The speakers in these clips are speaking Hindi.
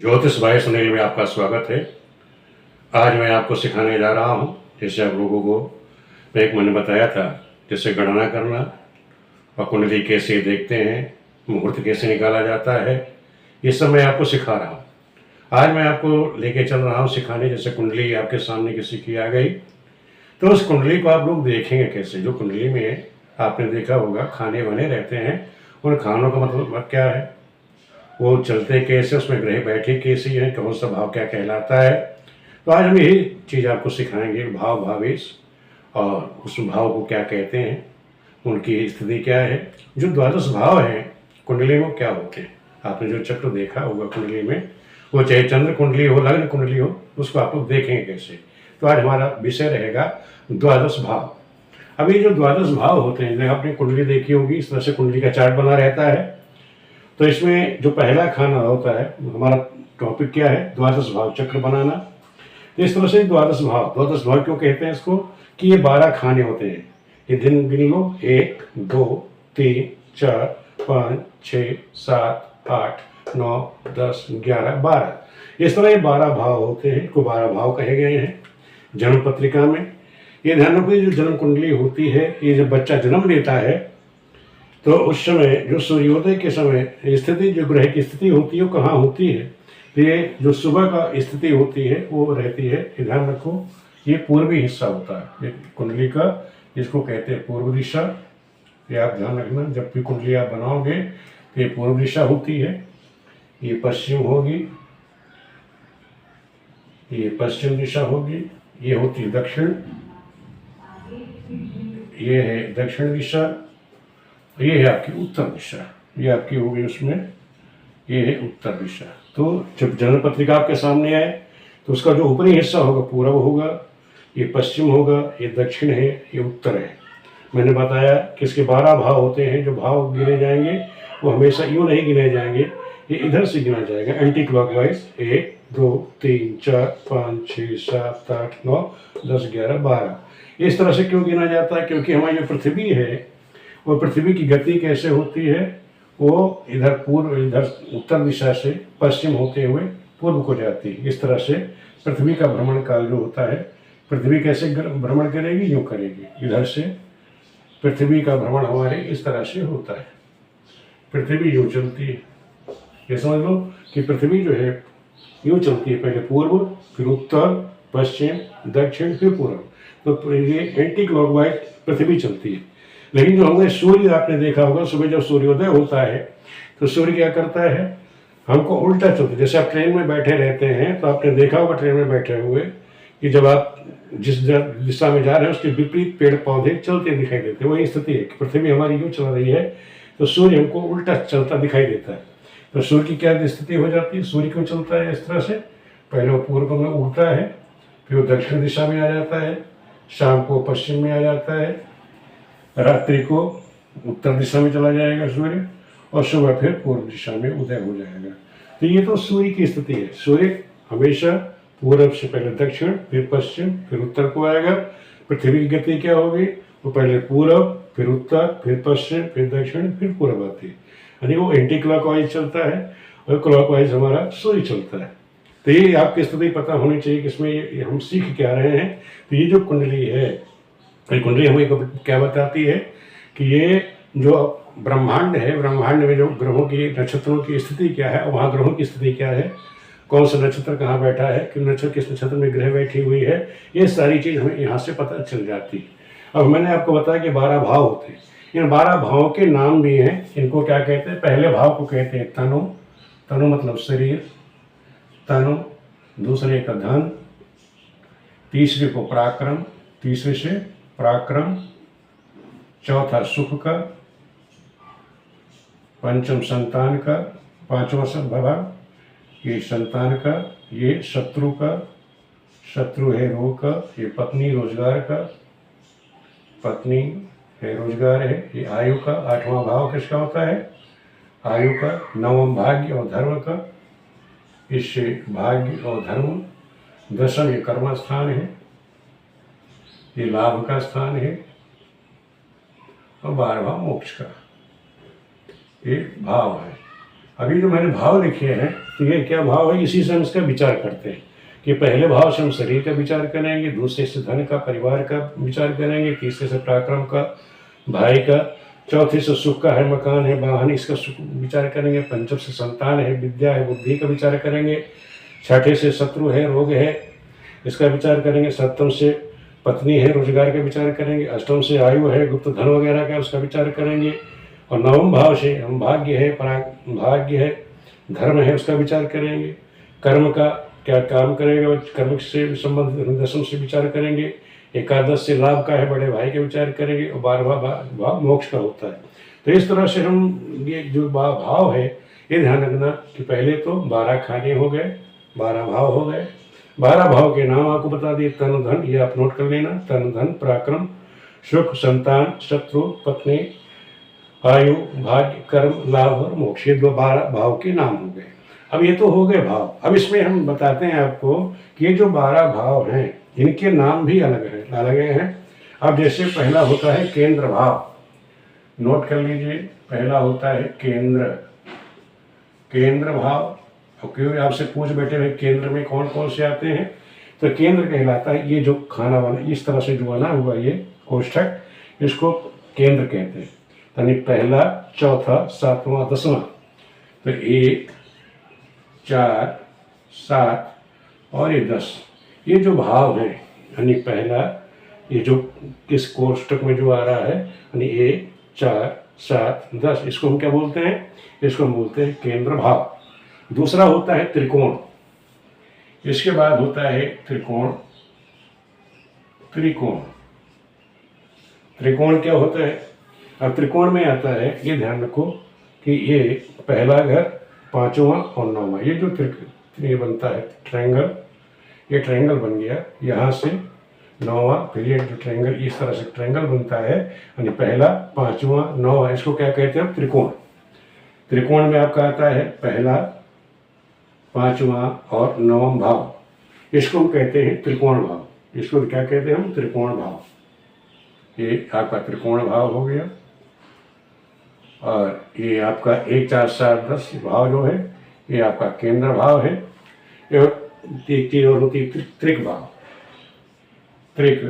ज्योतिष भाई सुनील में आपका स्वागत है। आज मैं आपको सिखाने जा रहा हूँ, जैसे आप लोगों को मैंने बताया था, जैसे गणना करना और कुंडली कैसे देखते हैं, मुहूर्त कैसे निकाला जाता है, ये सब मैं आपको सिखा रहा हूँ। आज मैं आपको लेके चल रहा हूँ सिखाने। जैसे कुंडली आपके सामने किसी की आ गई तो उस कुंडली को आप लोग देखेंगे कैसे। जो कुंडली में आपने देखा होगा खाने बने रहते हैं, उन खानों का मतलब क्या है, वो चलते कैसे, उसमें ग्रह बैठे कैसे हैं, कौन सा भाव क्या कहलाता है। तो आज हम यही चीज़ आपको सिखाएंगे, भाव भावेश और उस भाव को क्या कहते हैं, उनकी स्थिति क्या है। जो द्वादश भाव हैं कुंडली में क्या होते हैं, आपने जो चक्र देखा होगा कुंडली में, वो चाहे चंद्र कुंडली हो, लग्न कुंडली हो, उसको आप लोग देखेंगे कैसे। तो आज हमारा विषय रहेगा द्वादश भाव। अभी जो द्वादश भाव होते हैं, आपने कुंडली देखी होगी, इस तरह से कुंडली का चार्ट बना रहता है। तो इसमें जो पहला खाना होता है, हमारा टॉपिक क्या है, द्वादश भाव चक्र बनाना। तो इस तरह से द्वादश भाव क्यों कहते हैं इसको, कि ये 12 खाने होते हैं। ये दिन गिन लो, 1 2 3 4 5 6 7 8 9 10 11 12। इस तरह ये 12 भाव होते हैं, को 12 भाव कहे गए हैं जन्म पत्रिका में। ये ध्यान रखो, जो जन्म कुंडली होती है, ये जब बच्चा जन्म लेता है तो उस समय जो सूर्योदय के समय स्थिति, जो ग्रह की स्थिति होती है, वो कहाँ होती है। तो ये जो सुबह का स्थिति होती है वो रहती है, ध्यान रखो, ये पूर्वी हिस्सा होता है ये कुंडली का, इसको कहते हैं पूर्व दिशा। ये आप ध्यान रखना, जब भी कुंडली आप बनाओगे तो ये पूर्व दिशा होती है। ये पश्चिम होगी, ये पश्चिम दिशा होगी। ये होती है दक्षिण, ये है दक्षिण दिशा। ये है आपकी उत्तर दिशा, ये आपकी होगी उसमें, ये है उत्तर दिशा। तो जब जन्म पत्रिका आपके सामने आए तो उसका जो ऊपरी हिस्सा होगा पूर्व होगा, ये पश्चिम होगा, ये दक्षिण है, ये उत्तर है। मैंने बताया कि इसके 12 भाव होते हैं। जो भाव गिने जाएंगे वो हमेशा यूँ नहीं गिने जाएंगे, ये इधर से गिना जाएगा एंटी क्लॉकवाइज। 1 2 3 4 5 6 7 8 9 10 11 12। इस तरह से क्यों गिना जाता है, क्योंकि हमारी जो पृथ्वी है, वो पृथ्वी की गति कैसे होती है, वो इधर पूर्व, इधर उत्तर दिशा से पश्चिम होते हुए पूर्व को जाती है। इस तरह से पृथ्वी का भ्रमण काल जो होता है, पृथ्वी कैसे भ्रमण करेगी, यूँ करेगी, इधर से पृथ्वी का भ्रमण हमारे इस तरह से होता है। पृथ्वी यूँ चलती है, ये समझ लो कि पृथ्वी जो है यूँ चलती है, पहले पूर्व, फिर उत्तर, पश्चिम, दक्षिण, फिर पूर्व। तो ये एंटी क्लॉकवाइज पृथ्वी चलती है। लेकिन जो हमने सूर्य आपने देखा होगा, सुबह जब सूर्योदय होता है तो सूर्य क्या करता है, हमको उल्टा चलता है। जैसे आप ट्रेन में बैठे रहते हैं तो आपने देखा होगा ट्रेन में बैठे हुए कि जब आप जिस दिशा में जा रहे हैं उसके विपरीत पेड़ पौधे चलते दिखाई देते हैं। वही स्थिति है कि पृथ्वी हमारी यूँ चल रही है तो सूर्य हमको उल्टा चलता दिखाई देता है। तो सूर्य की क्या स्थिति हो जाती है, सूर्य क्यों चलता है इस तरह से, पहले वो पूर्व में उड़ता है, फिर वो दक्षिण दिशा में आ जाता है, शाम को पश्चिम में आ जाता है, रात्रि को उत्तर दिशा में चला जाएगा सूर्य, और सुबह फिर पूर्व दिशा में उदय हो जाएगा। तो ये तो सूर्य की स्थिति है। सूर्य हमेशा पूर्व से पहले दक्षिण, फिर पश्चिम, फिर उत्तर को आएगा। पृथ्वी की गति क्या होगी, वो पहले पूर्व, फिर उत्तर, फिर पश्चिम, फिर दक्षिण, फिर पूर्व आती है। यानी वो एंटी क्लॉकवाइज चलता है और क्लॉकवाइज हमारा सूर्य चलता है। तो ये आपकी स्थिति पता होनी चाहिए कि इसमें हम सीख क्या रहे हैं। तो ये जो कुंडली है, कुंडली हमें क्या बताती है कि ये जो ब्रह्मांड है, ब्रह्मांड में जो ग्रहों की, नक्षत्रों की स्थिति क्या है, वहाँ ग्रहों की स्थिति क्या है, कौन सा नक्षत्र कहाँ बैठा है, किस नक्षत्र में ग्रह बैठी हुई है, ये सारी चीज़ हमें यहाँ से पता चल जाती है। अब मैंने आपको बताया कि 12 भाव होते हैं। इन 12 भावों के नाम भी हैं। इनको क्या कहते हैं, पहले भाव को कहते हैं तनु, तनु मतलब शरीर, तनु। दूसरे का धन, तीसरे को पराक्रम, तीसरे से पराक्रम, चौथा सुख का, पंचम संतान का, पांचवा भाव ये संतान का, ये शत्रु का, शत्रु है रोग का, ये पत्नी रोजगार का, पत्नी है रोजगार है, ये आयु का। 8वां भाव किसका होता है, आयु का। 9वां भाग्य और धर्म का, इससे भाग्य और धर्म। 10वां ये कर्म स्थान है, ये लाभ का स्थान है। और 12वां मोक्ष का ये भाव है। अभी जो मैंने भाव लिखे हैं, तो ये क्या भाव है, इसी से हम इसका विचार करते हैं कि पहले भाव से हम शरीर का विचार करेंगे, दूसरे से धन का, परिवार का विचार करेंगे, तीसरे से पराक्रम का, भाई का, चौथे से सुख का है, मकान है, वाहन, इसका सुख विचार करेंगे, पंचम से संतान है, विद्या है, बुद्धि का विचार करेंगे, छठे से शत्रु है, रोग है, इसका विचार करेंगे, सप्तम से पत्नी है, रोजगार का विचार करेंगे, अष्टम से आयु है, गुप्त धन वगैरह का उसका विचार करेंगे, और नवम भाव से हम भाग्य है, भाग्य है, धर्म है, उसका विचार करेंगे, कर्म का क्या काम करेगा, कर्म से संबंधित दशम से विचार करेंगे, एकादश से लाभ का है, बड़े भाई के विचार करेंगे, और 12वां भाव मोक्ष का होता है। तो इस तरह से हम ये जो भाव है, ये ध्यान रखना कि पहले तो 12 खाने हो गए, 12 भाव हो गए, 12 भाव के नाम आपको बता दिए, तन धन, ये आप नोट कर लेना, तन धन, पराक्रम, सुख, संतान, शत्रु, पत्नी, आयु, भाग्य, कर्म, लाभ और मोक्ष, ये 12 भाव के नाम हो गए। अब ये तो हो गए भाव। अब इसमें हम बताते हैं आपको कि ये जो 12 भाव हैं, इनके नाम भी अलग हैं। अब जैसे पहला होता है केंद्र भाव, नोट कर लीजिए, पहला होता है केंद्र भाव। और क्यों आपसे पूछ बैठे हुए केंद्र में कौन कौन से आते हैं, तो केंद्र कहलाता है ये जो खाना वाला इस तरह से जो बना हुआ ये कोष्ठक, इसको केंद्र कहते हैं। यानी पहला, चौथा, सातवां, 10वां, तो 1, 4, 7 और ये 10, ये जो भाव हैं, यानी पहला ये जो किस कोष्ठक में जो आ रहा है, यानी 1, 4, 7, 10, इसको हम क्या बोलते हैं, इसको हम बोलते हैं केंद्र भाव। दूसरा होता है त्रिकोण, इसके बाद होता है त्रिकोण क्या होता है। अब त्रिकोण में आता है, ये ध्यान रखो कि ये पहला घर, 5वां और 9वां, ये जो ये बनता है ट्रायंगल, ये ट्रायंगल बन गया, यहाँ से 9वां, फिर ये जो ट्रायंगल इस तरह से ट्रायंगल बनता है, यानी पहला, 5वां, 9वां, इसको क्या कहते हैं, त्रिकोण। त्रिकोण में आपका आता है पहला, 5वां और 9वां भाव, इसको हम कहते हैं त्रिकोण भाव। इसको क्या कहते हैं हम, त्रिकोण भाव। ये आपका त्रिकोण भाव हो गया। और ये आपका 1, 4, 7, 10 भाव जो है, ये आपका केंद्र भाव है। एक चीज और होती है त्रिक भाव, त्रिक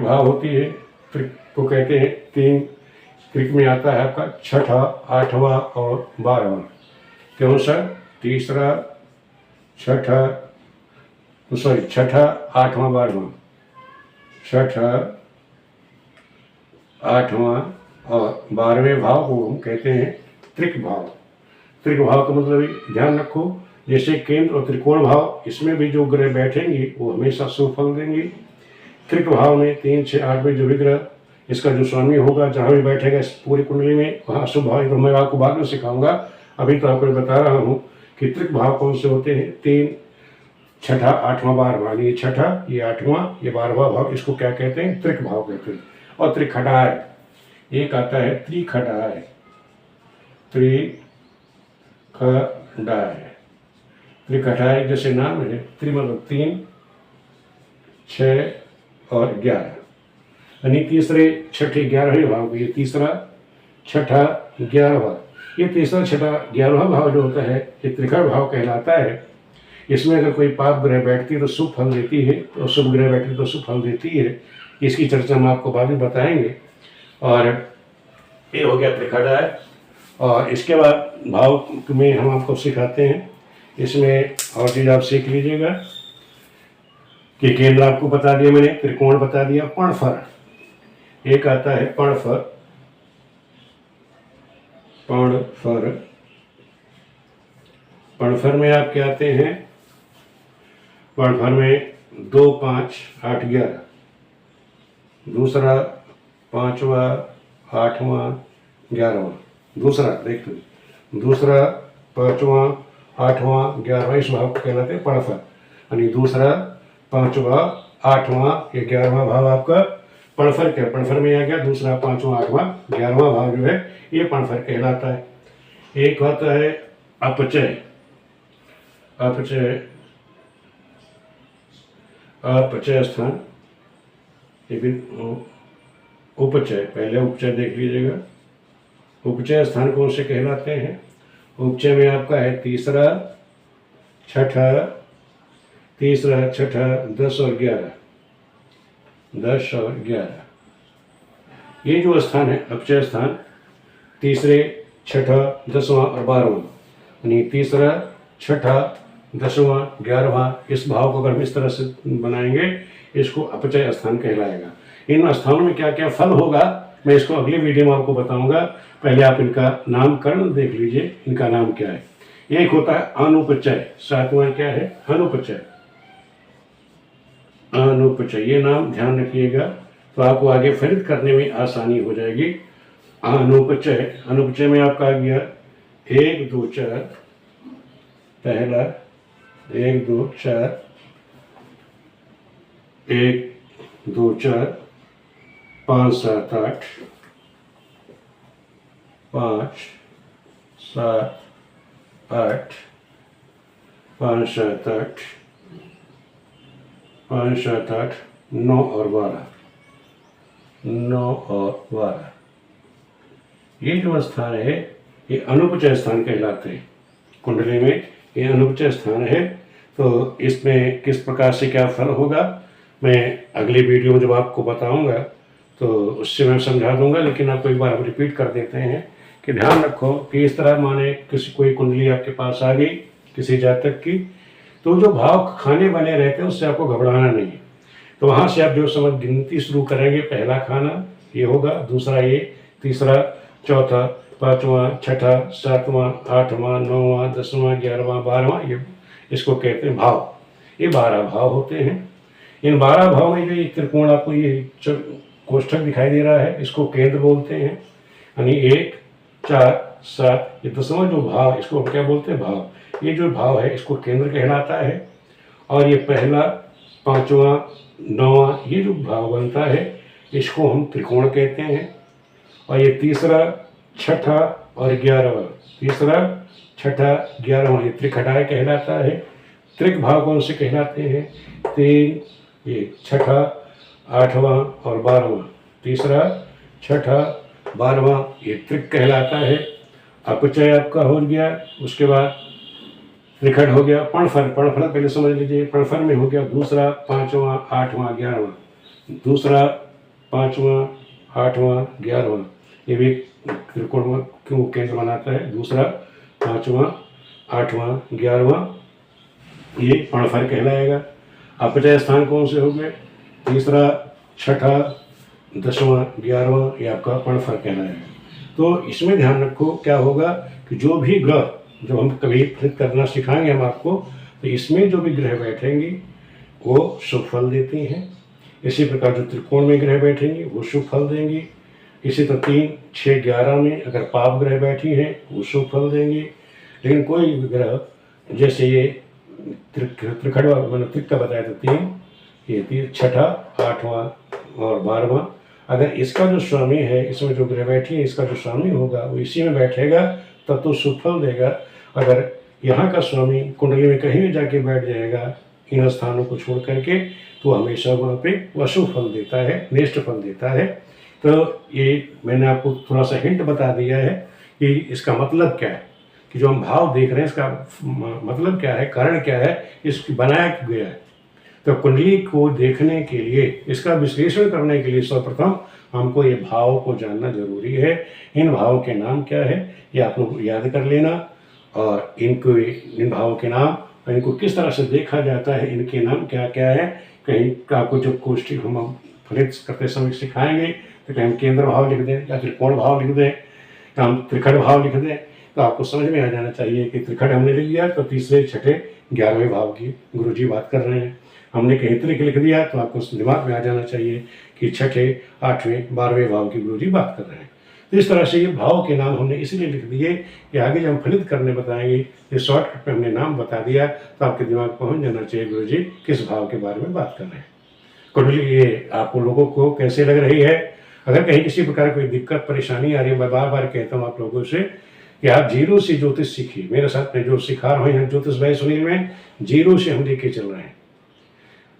भाव होती है। त्रिक को कहते हैं 3, त्रिक में आता है आपका 6ठा, 8वां और 12वां। क्यों सर, तीसरा, छठा, 8वां, 12वां, 6ठा, 8वां और 12वें भाव को हम कहते हैं त्रिक भाव। त्रिक भाव का मतलब ध्यान रखो, जैसे केंद्र और त्रिकोण भाव, इसमें भी जो ग्रह बैठेंगे वो हमेशा शुभ फल देंगे। त्रिक भाव में 3, 6, 8 में जो भी ग्रह, इसका जो स्वामी होगा, जहाँ भी बैठेगा इस पूरी कुंडली में, वहाँ शुभ भाव। तो मैं आपको बाद में सिखाऊंगा, अभी तो आपको बता रहा हूँ कि त्रिक भाव कौन से होते हैं। 3, 6ठा, 8वां, 12वां, ये 6ठा, ये 8वां, ये 12वां भाव, इसको क्या कहते हैं, त्रिक भाव कहते हैं। और त्रिखटाय, एक आता है त्रिखटाय, त्रिखटाय जैसे नाम है, त्रि मतलब 3, 6 और 11, यानी तीसरे, छठे, 11वें भाव, ये तीसरा, छठा, 11वां, ये तीसरा, छठा, 11वां भाव जो होता है, ये त्रिखट भाव कहलाता है। इसमें अगर कोई पाप ग्रह बैठती है तो शुभ फल देती है, और शुभ ग्रह बैठती तो शुभ फल देती है। इसकी चर्चा हम आपको बाद में बताएंगे। और ये हो गया त्रिखटाय। और इसके बाद भाव में हम आपको सिखाते हैं, इसमें और चीज़ आप सीख लीजिएगा कि केंद्र आपको बता दिया मैंने, त्रिकोण बता दिया, पणफर, एक आता है पणफर। पणफर में आप क्या आते हैं, पणफर में 2, 5, 8, 11, दूसरा, 5वां, 8वां, 11वां, दूसरा देख लो, दूसरा, 5वां, 8वां, 11वां, इस भाव को कहलाते हैं पणफर। यानी दूसरा, 5वां, 8वां, ये 11वां भाव आपका पणफर क्या, पणफर में आ गया। दूसरा, 5वां, 8वां, 11वां भाव जो है ये पणफर कहलाता है। एक होता है अपचय, अपचय स्थान, ये भी उपचय, पहले उपचय देख लीजिएगा, उपचय स्थान कौन से कहलाते हैं? उपचय में आपका है तीसरा, छठा, 10 और 11, 10 और 11। ये जो स्थान है अपचय स्थान, तीसरे, छठा, 10वां और 12वां, यानी तीसरा, छठा, 10वां, 11वां, इस भाव को अगर हम इस तरह से बनाएंगे, इसको अपचय स्थान कहलाएगा। इन स्थानों में क्या क्या फल होगा, मैं इसको अगले वीडियो में आपको बताऊंगा। पहले आप इनका नामकरण देख लीजिए, इनका नाम क्या है। एक होता है अनुपचय, 7वां क्या है? अनुपचय। अनुपचय, ये नाम ध्यान रखिएगा, तो आपको आगे फलित करने में आसानी हो जाएगी। अनुपचय, अनुपचय में आपका आ गया 1 2 4, पहला 1 2 4, 1 2 4, 5 7 8, 5 7 8, 5 7 8, 5 7 8, 9 और 12, 9 और 12। ये जो स्थान है ये अनुपचय स्थान कहलाते हैं। कुंडली में ये अनुपचय स्थान है। तो इसमें किस प्रकार से क्या फल होगा, मैं अगले वीडियो में जब आपको बताऊंगा तो उससे मैं समझा दूंगा। लेकिन आपको एक बार हम रिपीट कर देते हैं कि ध्यान रखो कि इस तरह माने कोई कुंडली आपके पास आ गई किसी जातक की, तो जो भाव खाने बने रहते हैं उससे आपको घबराना नहीं है। तो वहाँ से आप जो समझ गिनती शुरू करेंगे, पहला खाना ये होगा, दूसरा ये, तीसरा, चौथा, 5वां, छठा, 7वां, 8वां, 9वां, 10वां, 11वां, 12वां, ये इसको कहते हैं भाव। ये 12 भाव होते हैं। इन 12 भाव में जो ये त्रिकोण आपको ये कोष्ठक दिखाई दे रहा है, इसको केंद्र बोलते हैं। यानी 1 4 7, ये 10वां जो भाव, इसको क्या बोलते हैं? भाव। ये जो भाव है इसको केंद्र कहलाता है। और ये पहला, 5वां, 9वां, ये जो भाव बनता है इसको हम त्रिकोण कहते हैं। और ये तीसरा, छठा और 11वां, तीसरा, छठा, 11वां, ये त्रिखटाय कहलाता है। त्रिक भाव कौन से कहलाते हैं? 3, ये छठा, 8वां और 12वां, तीसरा, छठा, 12वां, ये त्रिक कहलाता है। अपचय आपका हो गया। उसके बाद त्रिखट हो गया। पणफल, पणफल पहले समझ लीजिए। पणफल में हो गया दूसरा, 5वां, 8वां, 11वां, दूसरा, 5वां, 8वां, 11वां, ये भी त्रिकोण क्यों केंद्र बनाता है। दूसरा, 5वां, 8वां, 11वां, ये पणफल कहलाएगा। अपचय स्थान कौन से हो गए? तीसरा, छठा, 10वां, 11वां, ये आपका पणफल कहलाएगा। तो इसमें ध्यान रखो क्या होगा कि जो भी ग्रह, जब हम कभी फलित करना सिखाएंगे हम आपको, तो इसमें जो भी ग्रह बैठेंगे वो शुभ फल देती हैं। इसी प्रकार जो त्रिकोण में ग्रह बैठेंगे वो शुभ फल देंगी। इसी तरह 3, 6, 11 में अगर पाप ग्रह बैठी हैं वो शुभ फल देंगे। लेकिन कोई ग्रह, जैसे ये त्रिखट मतलब त्रिक का बताया था 3, ये छठा, 8वां और 12वां, अगर इसका जो स्वामी है, इसमें जो ग्रह बैठी है, इसका जो स्वामी होगा वो इसी में बैठेगा तब तो शुभ फल देगा। अगर यहाँ का स्वामी कुंडली में कहीं भी जाके बैठ जाएगा इन स्थानों को छोड़ करके, तो हमेशा वहाँ पे अशुभ फल देता है, नेष्ट फल देता है। तो ये मैंने आपको थोड़ा सा हिंट बता दिया है कि इसका मतलब क्या है, कि जो हम भाव देख रहे हैं इसका मतलब क्या है, कारण क्या है, इसकी बनाया गया है। तो कुंडली को देखने के लिए, इसका विश्लेषण करने के लिए सर्वप्रथम हमको ये भाव को जानना जरूरी है। इन भावों के नाम क्या है ये आप लोग याद कर लेना, और इन भावों के नाम और इनको किस तरह से देखा जाता है, इनके नाम क्या क्या है। कहीं आपको जब कोष्ठी हम फलित करते समय सिखाएंगे तो कहीं हम केंद्र भाव लिख दें या त्रिकोण भाव लिख दें या हम त्रिखट भाव लिख दें, तो आपको समझ में आ जाना चाहिए कि त्रिखट हमने लिख दिया तो तीसरे, छठे, 11वें भाव की गुरुजी बात कर रहे हैं। हमने कहीं त्रिक लिख दिया तो आपको दिमाग में आ जाना चाहिए कि छठे, 8वें, 12वें भाव की गुरुजी बात कर रहे हैं। तो इस तरह से ये भाव के नाम हमने इसलिए लिख दिए कि आगे जब हम फलित करने बताएंगे, ये शॉर्टकट में हमने नाम बता दिया तो आपके दिमाग पहुंच जाना चाहिए गुरुजी किस भाव के बारे में बात कर रहे हैं। कुंडली ये आपको लोगों को कैसे लग रही है? अगर कहीं किसी प्रकार कोई दिक्कत परेशानी आ रही है, मैं बार बार कहता हूँ आप लोगों से कि आप जीरो से ज्योतिष सीखिए। मेरे साथ में जो सिखा रहे हैं ज्योतिष भाई सुनील में, जीरो से हम लेके चल रहे हैं।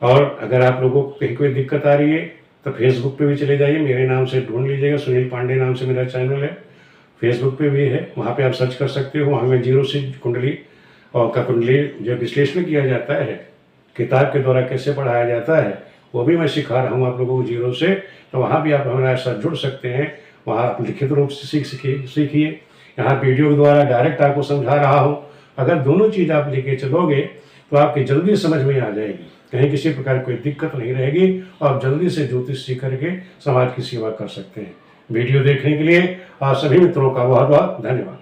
और अगर आप लोगों को कहीं कोई दिक्कत आ रही है तो फेसबुक पे भी चले जाइए, मेरे नाम से ढूंढ लीजिएगा, सुनील पांडे नाम से मेरा चैनल है। फेसबुक पे भी है, वहाँ पे आप सर्च कर सकते हो। वहाँ में जीरो से कुंडली और का कुंडली जो विश्लेषण किया जाता है, किताब के द्वारा कैसे पढ़ाया जाता है, वो भी मैं सिखा रहा हूँ आप लोगों को जीरो से। तो वहाँ भी आप हमारे साथ जुड़ सकते हैं, वहाँ आप लिखित रूप से सीखिए। यहाँ वीडियो के द्वारा डायरेक्ट आपको समझा रहा हूँ। अगर दोनों चीज़ आप लेके चलोगे तो आपकी जल्दी समझ में आ जाएगी, कहीं किसी प्रकार कोई दिक्कत नहीं रहेगी और आप जल्दी से ज्योतिष सीख करके समाज की सेवा कर सकते हैं। वीडियो देखने के लिए आप सभी मित्रों का बहुत बहुत धन्यवाद।